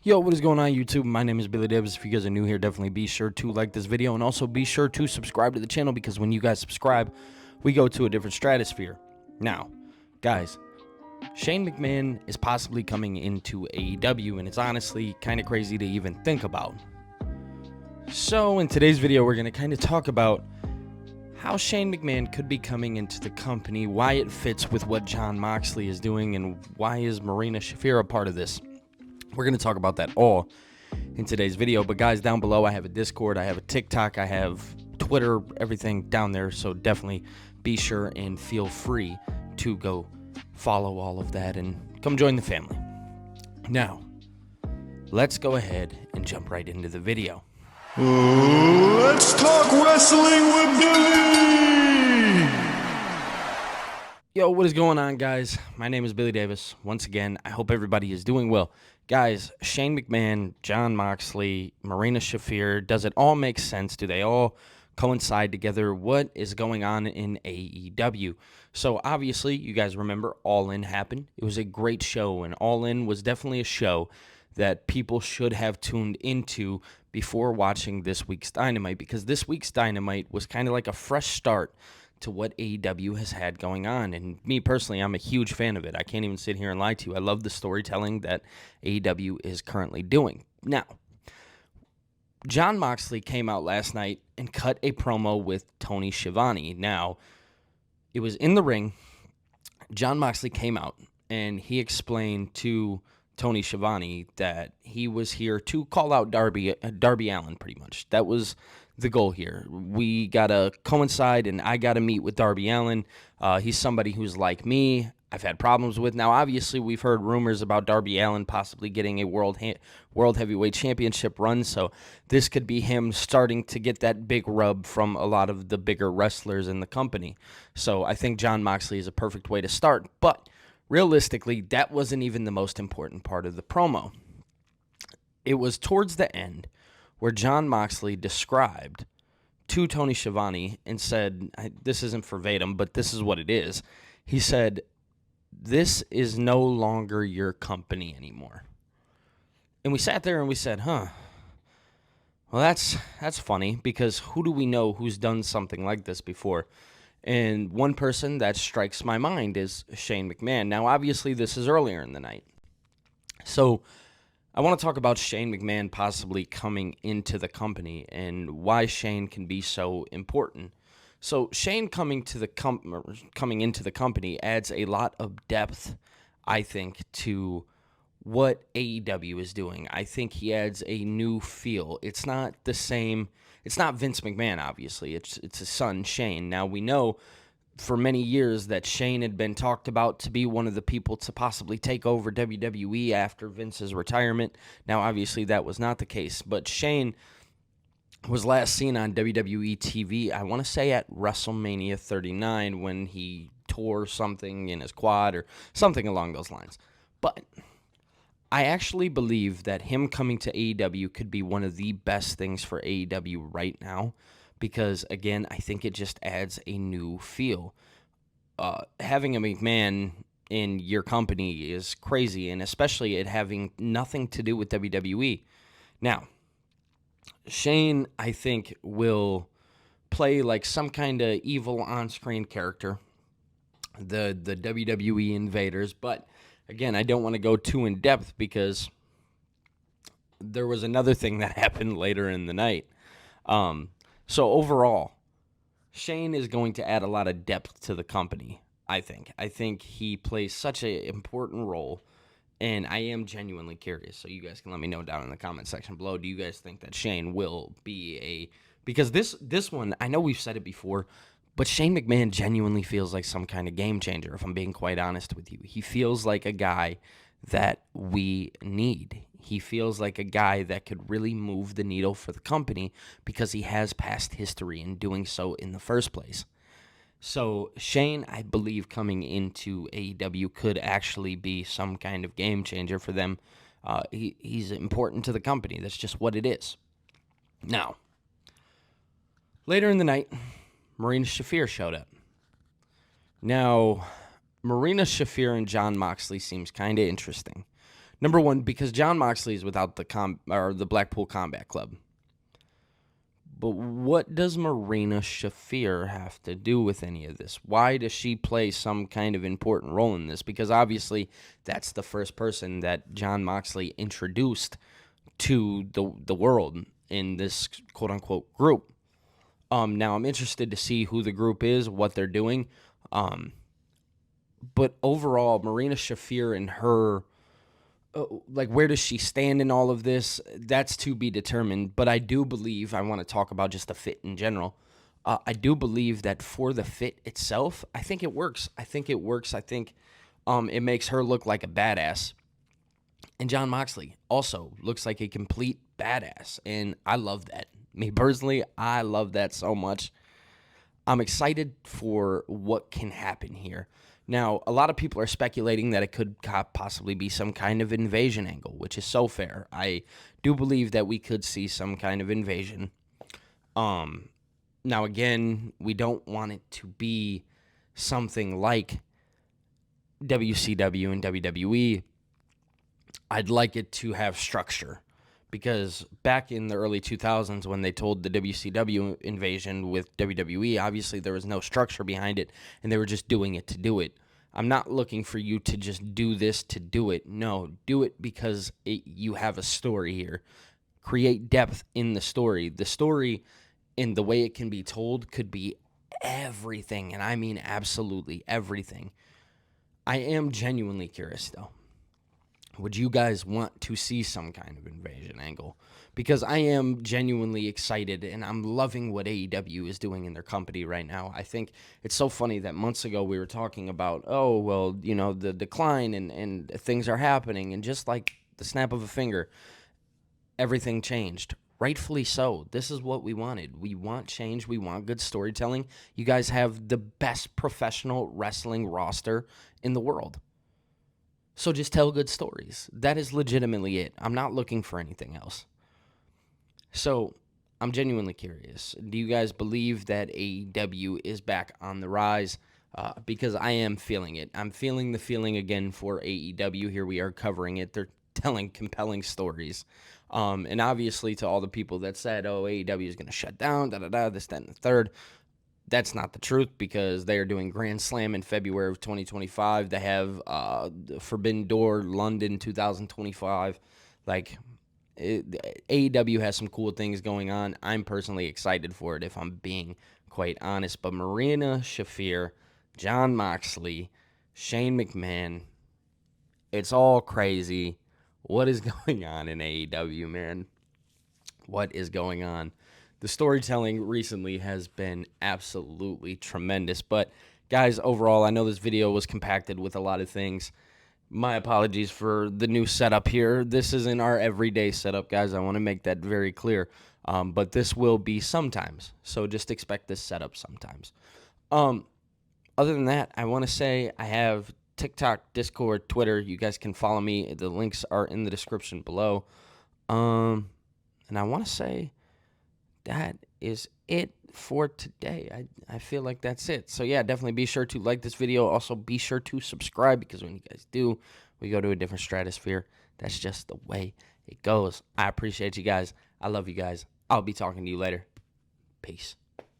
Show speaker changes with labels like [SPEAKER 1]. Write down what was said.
[SPEAKER 1] Yo, what is going on YouTube? My name is Billy Davis. If you guys are new here, definitely be sure to like this video and also be sure to subscribe to the channel because when you guys subscribe, we go to a different stratosphere. Now, guys, Shane McMahon is possibly coming into AEW and it's honestly kind of crazy to even think about. So in today's video, we're going to kind of talk about how Shane McMahon could be coming into the company, why it fits with what Jon Moxley is doing, and why is Marina Shafir a part of this. We're going to talk about that all in today's video. But guys, down below, I have a Discord, I have a TikTok, I have Twitter, everything down there. So definitely be sure and feel free to go follow all of that and come join the family. Now, let's go ahead and jump right into the video.
[SPEAKER 2] Let's talk wrestling with Billy!
[SPEAKER 1] Yo, what is going on, guys? My name is Billy Davis. Once again, I hope everybody is doing well. Guys, Shane McMahon, Jon Moxley, Marina Shafir, does it all make sense? Do they all coincide together? What is going on in AEW? So obviously, you guys remember All In happened. It was a great show, and All In was definitely a show that people should have tuned into before watching this week's Dynamite, because this week's Dynamite was kind of like a fresh start to what AEW has had going on. And me personally, I'm a huge fan of it. I can't even sit here and lie to you. I love the storytelling that AEW is currently doing. Now, Jon Moxley came out last night and cut a promo with Tony Schiavone. Now, it was in the ring. Jon Moxley came out and he explained to Tony Schiavone that he was here to call out Darby Allin, pretty much. That was the goal here. We got to coincide, and I got to meet with Darby Allin. He's somebody who's like me. I've had problems with. Now, obviously, we've heard rumors about Darby Allin possibly getting a World Heavyweight Championship run, so this could be him starting to get that big rub from a lot of the bigger wrestlers in the company. So I think Jon Moxley is a perfect way to start, but realistically, that wasn't even the most important part of the promo. It was towards the end where Jon Moxley described to Tony Schiavone and said, this isn't verbatim, but this is what it is. He said, "This is no longer your company anymore." And we sat there and we said, well, that's funny, because who do we know who's done something like this before? And one person that strikes my mind is Shane McMahon. Now, obviously, this is earlier in the night. So I want to talk about Shane McMahon possibly coming into the company and why Shane can be so important. So Shane coming into the company adds a lot of depth, I think, to what AEW is doing. I think he adds a new feel. It's not the same. It's not Vince McMahon, obviously. It's his son, Shane. Now, we know for many years that Shane had been talked about to be one of the people to possibly take over WWE after Vince's retirement. Now, obviously, that was not the case, but Shane was last seen on WWE TV, I want to say at WrestleMania 39, when he tore something in his quad or something along those lines. But I actually believe that him coming to AEW could be one of the best things for AEW right now, because, again, I think it just adds a new feel. Having a McMahon in your company is crazy, and especially it having nothing to do with WWE. Now, Shane, I think, will play like some kind of evil on-screen character, the WWE invaders, but again, I don't want to go too in-depth because there was another thing that happened later in the night. So overall, Shane is going to add a lot of depth to the company, I think. I think he plays such an important role, and I am genuinely curious. So you guys can let me know down in the comment section below. Do you guys think that Shane will be a... Because this one, I know we've said it before, but Shane McMahon genuinely feels like some kind of game changer, if I'm being quite honest with you. He feels like a guy that we need. He feels like a guy that could really move the needle for the company because he has past history in doing so in the first place. So Shane, I believe, coming into AEW could actually be some kind of game changer for them. He's important to the company. That's just what it is. Now, later in the night, Marina Shafir showed up. Now, Marina Shafir and Jon Moxley seems kind of interesting. Number one, because John Moxley is without the Blackpool Combat Club. But what does Marina Shafir have to do with any of this? Why does she play some kind of important role in this? Because obviously that's the first person that John Moxley introduced to the world in this quote-unquote group. Now I'm interested to see who the group is, what they're doing. But overall, Marina Shafir and her, where does she stand in all of this? That's to be determined. But I do believe, I want to talk about just the fit in general. I do believe that for the fit itself, I think it works. I think it makes her look like a badass. And John Moxley also looks like a complete badass. And I love that. Me personally, I love that so much. I'm excited for what can happen here. Now, a lot of people are speculating that it could possibly be some kind of invasion angle, which is so fair. I do believe that we could see some kind of invasion. Now, again, we don't want it to be something like WCW and WWE. I'd like it to have structure. Because back in the early 2000s when they told the WCW invasion with WWE, obviously there was no structure behind it, and they were just doing it to do it. I'm not looking for you to just do this to do it. No, do it because you have a story here. Create depth in the story. The story in the way it can be told could be everything, and I mean absolutely everything. I am genuinely curious, though. Would you guys want to see some kind of invasion angle? Because I am genuinely excited, and I'm loving what AEW is doing in their company right now. I think it's so funny that months ago we were talking about, the decline and things are happening, and just like the snap of a finger, everything changed. Rightfully so. This is what we wanted. We want change. We want good storytelling. You guys have the best professional wrestling roster in the world. So just tell good stories. That is legitimately it. I'm not looking for anything else. So I'm genuinely curious. Do you guys believe that AEW is back on the rise? Because I am feeling it. I'm feeling the feeling again for AEW. Here we are covering it. They're telling compelling stories. And obviously to all the people that said, AEW is going to shut down, this, that, and the third. That's not the truth because they are doing Grand Slam in February of 2025. They have Forbidden Door London 2025. AEW has some cool things going on. I'm personally excited for it if I'm being quite honest. But Marina Shafir, John Moxley, Shane McMahon, it's all crazy. What is going on in AEW, man? What is going on? The storytelling recently has been absolutely tremendous. But, guys, overall, I know this video was compacted with a lot of things. My apologies for the new setup here. This isn't our everyday setup, guys. I want to make that very clear. But this will be sometimes. So just expect this setup sometimes. Other than that, I want to say I have TikTok, Discord, Twitter. You guys can follow me. The links are in the description below. And I want to say that is it for today. I feel like that's it. So, yeah, definitely be sure to like this video. Also, be sure to subscribe because when you guys do, we go to a different stratosphere. That's just the way it goes. I appreciate you guys. I love you guys. I'll be talking to you later. Peace.